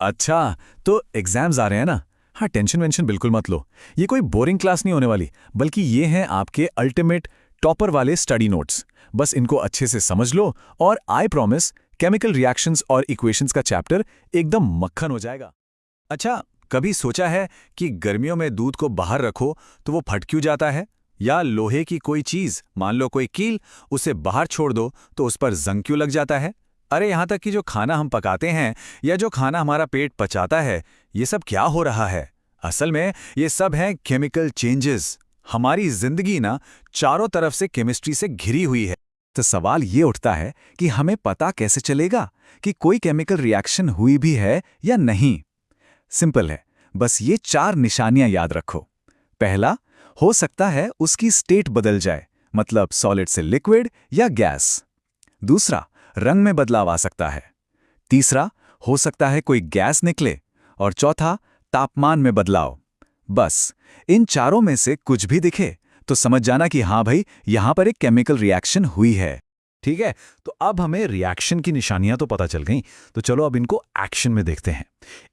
अच्छा, तो एग्जाम्स आ रहे हैं ना। हाँ, टेंशन वेंशन बिल्कुल मत लो। ये कोई बोरिंग क्लास नहीं होने वाली, बल्कि ये हैं आपके अल्टीमेट टॉपर वाले स्टडी नोट्स। बस इनको अच्छे से समझ लो और आई प्रॉमिस केमिकल रिएक्शंस और इक्वेशंस का चैप्टर एकदम मक्खन हो जाएगा। अच्छा, कभी सोचा है कि गर्मियों में दूध को बाहर रखो तो वो फट क्यों जाता है? या लोहे की कोई चीज, मान लो कोई कील, उसे बाहर छोड़ दो तो उस पर जंग क्यों लग जाता है? अरे यहाँ तक कि जो खाना हम पकाते हैं या जो खाना हमारा पेट पचाता है, ये सब क्या हो रहा है? असल में ये सब है केमिकल चेंजेस। हमारी जिंदगी ना चारों तरफ से केमिस्ट्री से घिरी हुई है। तो सवाल ये उठता है कि हमें पता कैसे चलेगा कि कोई केमिकल रिएक्शन हुई भी है या नहीं। सिंपल है, बस ये 4 निशानियां याद रखो। पहला, हो सकता है उसकी स्टेट बदल जाए, मतलब सॉलिड से लिक्विड या गैस। दूसरा, रंग में बदलाव आ सकता है। तीसरा, हो सकता है कोई गैस निकले। और चौथा, तापमान में बदलाव। बस इन चारों में से कुछ भी दिखे तो समझ जाना कि हाँ भाई, यहां पर एक केमिकल रिएक्शन हुई है। ठीक है, तो अब हमें रिएक्शन की निशानियां तो पता चल गईं, तो चलो अब इनको एक्शन में देखते हैं।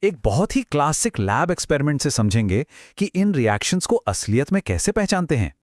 एक बहुत ही क्लासिक लैब एक्सपेरिमेंट से समझेंगे कि इन रिएक्शंस को असलियत में कैसे पहचानते हैं।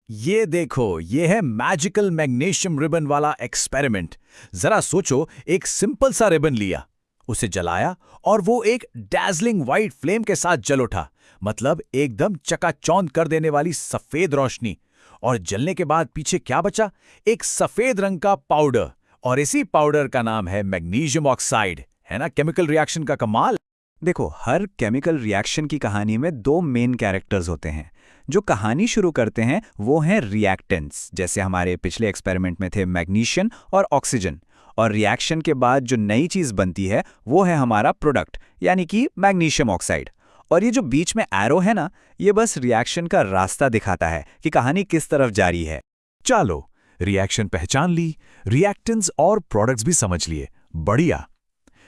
ये देखो, ये है मैजिकल मैग्नीशियम रिबन वाला एक्सपेरिमेंट। जरा सोचो, एक सिंपल सा रिबन लिया, उसे जलाया और वो एक डैज़लिंग व्हाइट फ्लेम के साथ जल उठा, मतलब एकदम चकाचौंध कर देने वाली सफेद रोशनी। और जलने के बाद पीछे क्या बचा? एक सफेद रंग का पाउडर। और इसी पाउडर का नाम है मैग्नीशियम ऑक्साइड। है ना केमिकल रिएक्शन का कमाल? देखो, हर केमिकल रिएक्शन की कहानी में 2 मेन कैरेक्टर्स होते हैं। जो कहानी शुरू करते हैं वो हैं रिएक्टेंट्स, जैसे हमारे पिछले एक्सपेरिमेंट में थे मैग्नीशियम और ऑक्सीजन। और रिएक्शन के बाद जो नई चीज़ बनती है वो है हमारा प्रोडक्ट, यानी कि मैग्नीशियम ऑक्साइड। और ये जो बीच में एरो है ना, ये बस रिएक्शन का रास्ता दिखाता है कि कहानी किस तरफ जारी है। चलो, रिएक्शन पहचान ली, रिएक्टेंट्स और प्रोडक्ट्स भी समझ लिए, बढ़िया।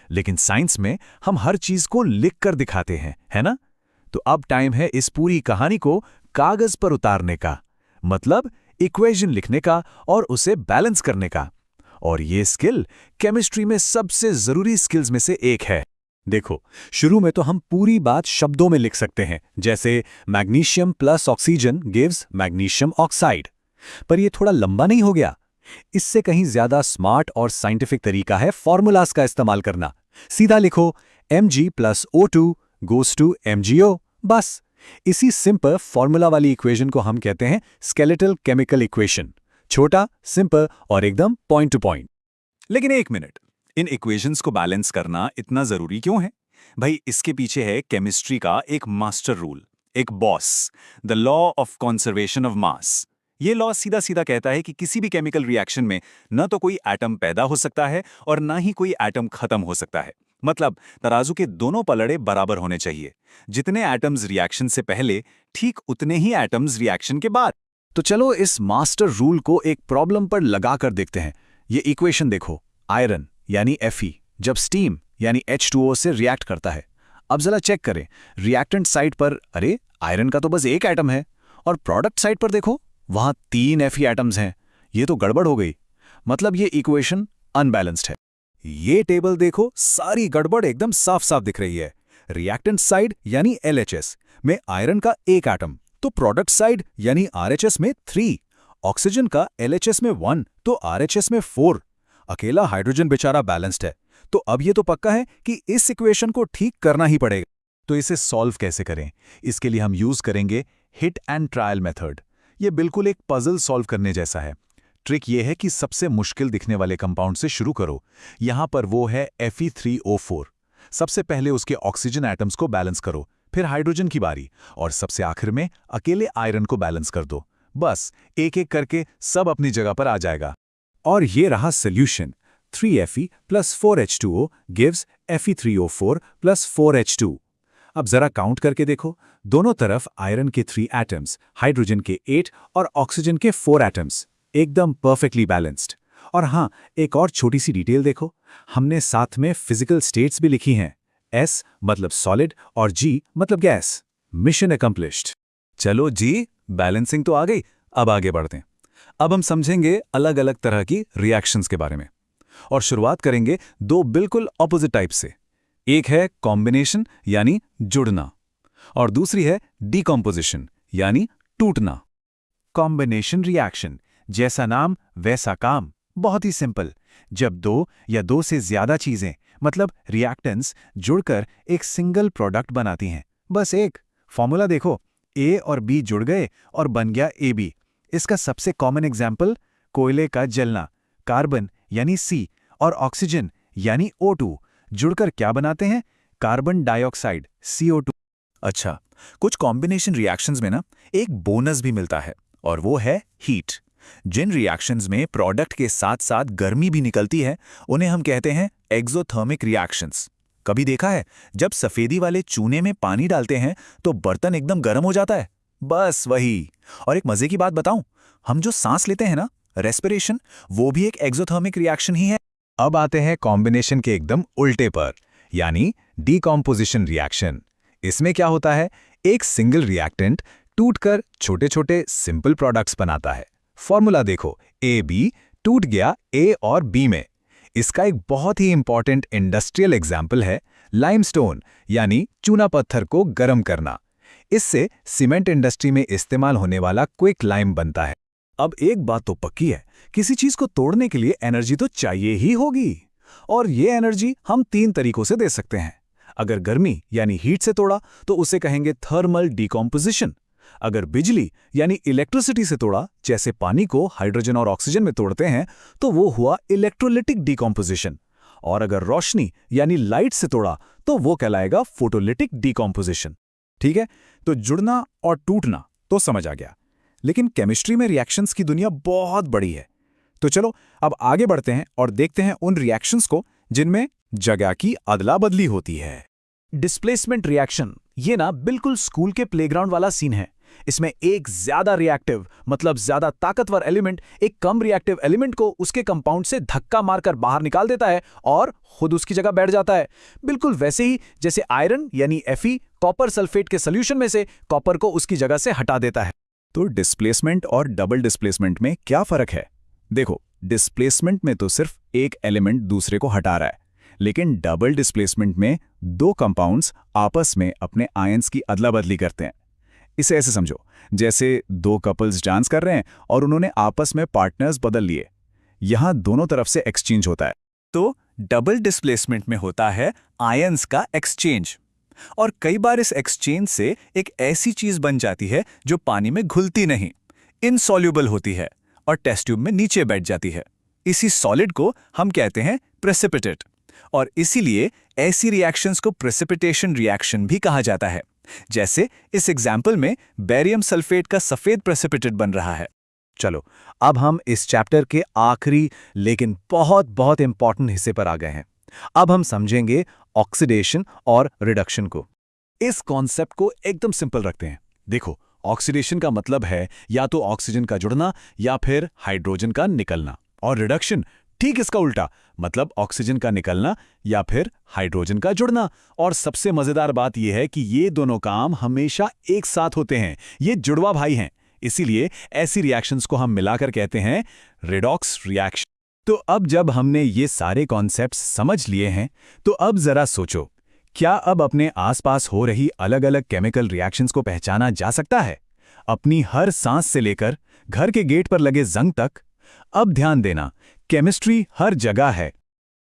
लेकिन साइंस में हम हर चीज को लिख कर दिखाते हैं, है ना? तो अब टाइम है इस पूरी कहानी को कागज पर उतारने का, मतलब इक्वेशन लिखने का और उसे बैलेंस करने का। और ये स्किल केमिस्ट्री में सबसे जरूरी स्किल्स में से एक है। देखो, शुरू में तो हम पूरी बात शब्दों में लिख सकते हैं, जैसे magnesium plus oxygen gives magnesium oxide. पर यह थोड़ा लंबा नहीं हो गया? इससे कहीं ज्यादा स्मार्ट और साइंटिफिक तरीका है फॉर्मूलाज का इस्तेमाल करना। सीधा लिखो Mg plus O2 goes to MgO, बस। इसी सिंपल फॉर्मूला वाली इक्वेशन को हम कहते हैं स्केलेटल केमिकल इक्वेशन। छोटा, सिंपल और एकदम पॉइंट टू पॉइंट। लेकिन एक मिनट, इन इक्वेशंस को बैलेंस करना इतना जरूरी क्यों है? भाई, इसके पीछे है केमिस्ट्री का एक मास्टर रूल, एक boss, the law of conservation of mass. ये लॉ सीधा सीधा कहता है कि किसी भी केमिकल रिएक्शन में न तो कोई एटम पैदा हो सकता है और ना ही कोई एटम खत्म हो सकता है। मतलब तराजू के दोनों पलड़े बराबर होने चाहिए। जितने एटम्स रिएक्शन से पहले, ठीक उतने ही एटम्स रिएक्शन के बाद। तो चलो इस मास्टर रूल को एक प्रॉब्लम पर लगा कर देखते हैं। ये इक्वेशन देखो, आयरन यानी Fe जब स्टीम यानी H2O से रिएक्ट करता है। अब जरा चेक करें, रिएक्टेंट साइड पर अरे आयरन का तो बस एक एटम है, और प्रोडक्ट साइड पर देखो, वहां 3 Fe एटम्स हैं। ये तो गड़बड़ हो गई, मतलब ये इक्वेशन अनबैलेंस्ड है। ये टेबल देखो, सारी गड़बड़ एकदम साफ साफ दिख रही है। रिएक्टेंट साइड यानी LHS में आयरन का एक एटम, तो प्रोडक्ट साइड यानी RHS में 3, ऑक्सीजन का LHS में 1 तो RHS में 4। अकेला हाइड्रोजन बेचारा बैलेंस्ड है। तो अब ये तो पक्का है कि इस इक्वेशन को ठीक करना ही पड़ेगा। तो इसे सॉल्व कैसे करें? इसके लिए हम यूज करेंगे हिट एंड ट्रायल मेथड। ये बिल्कुल एक पजल सॉल्व करने जैसा है। ट्रिक ये है कि सबसे मुश्किल दिखने वाले कंपाउंड से शुरू करो। यहां पर वो है Fe3O4। सबसे पहले उसके ऑक्सीजन एटम्स को बैलेंस करो, फिर हाइड्रोजन की बारी, और सबसे आखिर में अकेले आयरन को बैलेंस कर दो। बस एक एक करके सब अपनी जगह पर आ जाएगा। और ये रहा solution. 3Fe plus 4H2O gives Fe3O4 plus 4H2। अब जरा काउंट करके देखो, दोनों तरफ आयरन के 3 एटम्स, हाइड्रोजन के 8 और ऑक्सीजन के 4 एटम्स, एकदम परफेक्टली बैलेंस्ड। और हाँ, एक और छोटी सी डिटेल देखो, हमने साथ में फिजिकल स्टेट्स भी लिखी हैं। S मतलब सॉलिड और G मतलब गैस। Mission accomplished. चलो जी, बैलेंसिंग तो आ गई, अब आगे बढ़ते हैं। अब हम समझेंगे अलग अलग तरह की रिएक्शंस के बारे में, और शुरुआत करेंगे 2 बिल्कुल ऑपोजिट टाइप से। एक है कॉम्बिनेशन यानी जुड़ना, और दूसरी है डीकॉम्पोजिशन यानी टूटना। कॉम्बिनेशन रिएक्शन, जैसा नाम वैसा काम, बहुत ही सिंपल। जब दो या दो से ज्यादा चीजें मतलब रिएक्टेंट्स जुड़कर एक सिंगल प्रोडक्ट बनाती हैं। बस एक फॉर्मूला देखो, ए और बी जुड़ गए और बन गया AB। इसका सबसे कॉमन एग्जाम्पल कोयले का जलना, कार्बन यानी C और ऑक्सीजन यानी O2 जुड़कर क्या बनाते हैं? Carbon dioxide CO2। अच्छा, कुछ कॉम्बिनेशन रिएक्शंस में ना एक बोनस भी मिलता है, और वो है हीट। जिन रिएक्शंस में प्रोडक्ट के साथ साथ गर्मी भी निकलती है, उन्हें हम कहते हैं एक्सोथर्मिक रिएक्शंस। कभी देखा है जब सफेदी वाले चूने में पानी डालते हैं तो बर्तन एकदम गर्म हो जाता है? बस वही। और एक मजे की बात बताऊं, हम जो सांस लेते हैं ना, रेस्पिरेशन, वो भी एक एक्सोथर्मिक रिएक्शन ही है। अब आते हैं कॉम्बिनेशन के एकदम उल्टे पर, यानी डीकॉम्पोजिशन रिएक्शन। इसमें क्या होता है? एक सिंगल रिएक्टेंट टूटकर छोटे छोटे सिंपल प्रोडक्ट्स बनाता है। फॉर्मूला देखो, AB टूट गया A और B में। इसका एक बहुत ही इंपॉर्टेंट इंडस्ट्रियल एग्जाम्पल है लाइमस्टोन यानी चूना पत्थर को गर्म करना। इससे सीमेंट इंडस्ट्री में इस्तेमाल होने वाला क्विक लाइम बनता है। अब एक बात तो पक्की है, किसी चीज को तोड़ने के लिए एनर्जी तो चाहिए ही होगी, और ये एनर्जी हम 3 तरीकों से दे सकते हैं। अगर गर्मी यानी हीट से तोड़ा तो उसे कहेंगे थर्मल डीकॉम्पोजिशन। अगर बिजली यानी इलेक्ट्रिसिटी से तोड़ा, जैसे पानी को हाइड्रोजन और ऑक्सीजन में तोड़ते हैं, तो वो हुआ इलेक्ट्रोलिटिक डीकॉम्पोजिशन। और अगर रोशनी यानी लाइट से तोड़ा तो वो कहलाएगा फोटोलिटिक डीकॉम्पोजिशन। ठीक है, तो जुड़ना और टूटना तो समझ आ गया, लेकिन केमिस्ट्री में रिएक्शंस की दुनिया बहुत बड़ी है। तो चलो अब आगे बढ़ते हैं और देखते हैं उन रिएक्शंस को जिनमें जगह की अदला बदली होती है। डिस्प्लेसमेंट रिएक्शन, ये ना बिल्कुल स्कूल के प्लेग्राउंड वाला सीन है। इसमें एक ज्यादा रिएक्टिव मतलब ज्यादा ताकतवर एलिमेंट एक कम रिएक्टिव एलिमेंट को उसके कंपाउंड से धक्का मारकर बाहर निकाल देता है और खुद उसकी जगह बैठ जाता है। बिल्कुल वैसे ही जैसे आयरन यानी Fe कॉपर सल्फेट के सोल्यूशन में से कॉपर को उसकी जगह से हटा देता है। तो डिस्प्लेसमेंट और डबल डिस्प्लेसमेंट में क्या फर्क है? देखो, डिस्प्लेसमेंट में तो सिर्फ एक एलिमेंट दूसरे को हटा रहा है, लेकिन डबल डिस्प्लेसमेंट में 2 कंपाउंड्स आपस में अपने आयंस की अदला बदली करते हैं। इसे ऐसे समझो, जैसे 2 कपल्स डांस कर रहे हैं और उन्होंने आपस में पार्टनर्स बदल लिए। यहां दोनों तरफ से एक्सचेंज होता है। तो डबल डिस्प्लेसमेंट में होता है आयंस का एक्सचेंज, और कई बार इस एक्सचेंज से एक ऐसी चीज बन जाती है जो पानी में घुलती नहीं, इनसॉल्युबल होती है और टेस्ट ट्यूब में नीचे बैठ जाती है। इसी सॉलिड को हम कहते हैं प्रेसिपिटेट, और इसीलिए ऐसी रिएक्शंस को प्रेसिपिटेशन रिएक्शन भी कहा जाता है। जैसे इस एग्जाम्पल में बेरियम सल्फेट का सफेद प्रेसिपिटेट बन रहा है। चलो अब हम इस चैप्टर के आखिरी लेकिन बहुत बहुत इंपॉर्टेंट हिस्से पर आ गए हैं। अब हम समझेंगे ऑक्सीडेशन और रिडक्शन को। इस कॉन्सेप्ट को एकदम सिंपल रखते हैं। देखो, ऑक्सीडेशन का मतलब है या तो ऑक्सीजन का जुड़ना या फिर हाइड्रोजन का निकलना, और रिडक्शन ठीक इसका उल्टा, मतलब ऑक्सीजन का निकलना या फिर हाइड्रोजन का जुड़ना। और सबसे मजेदार बात यह है कि ये दोनों काम हमेशा एक साथ होते हैं, ये जुड़वा भाई हैं। इसीलिए ऐसी रिएक्शंस को हम मिलाकर कहते हैं रेडॉक्स रिएक्शन। तो अब जब हमने ये सारे कॉन्सेप्ट्स समझ लिए हैं, तो अब जरा सोचो, क्या अब अपने आसपास हो रही अलग अलग केमिकल रिएक्शंस को पहचाना जा सकता है? अपनी हर सांस से लेकर घर के गेट पर लगे जंग तक। अब ध्यान देना, केमिस्ट्री हर जगह है,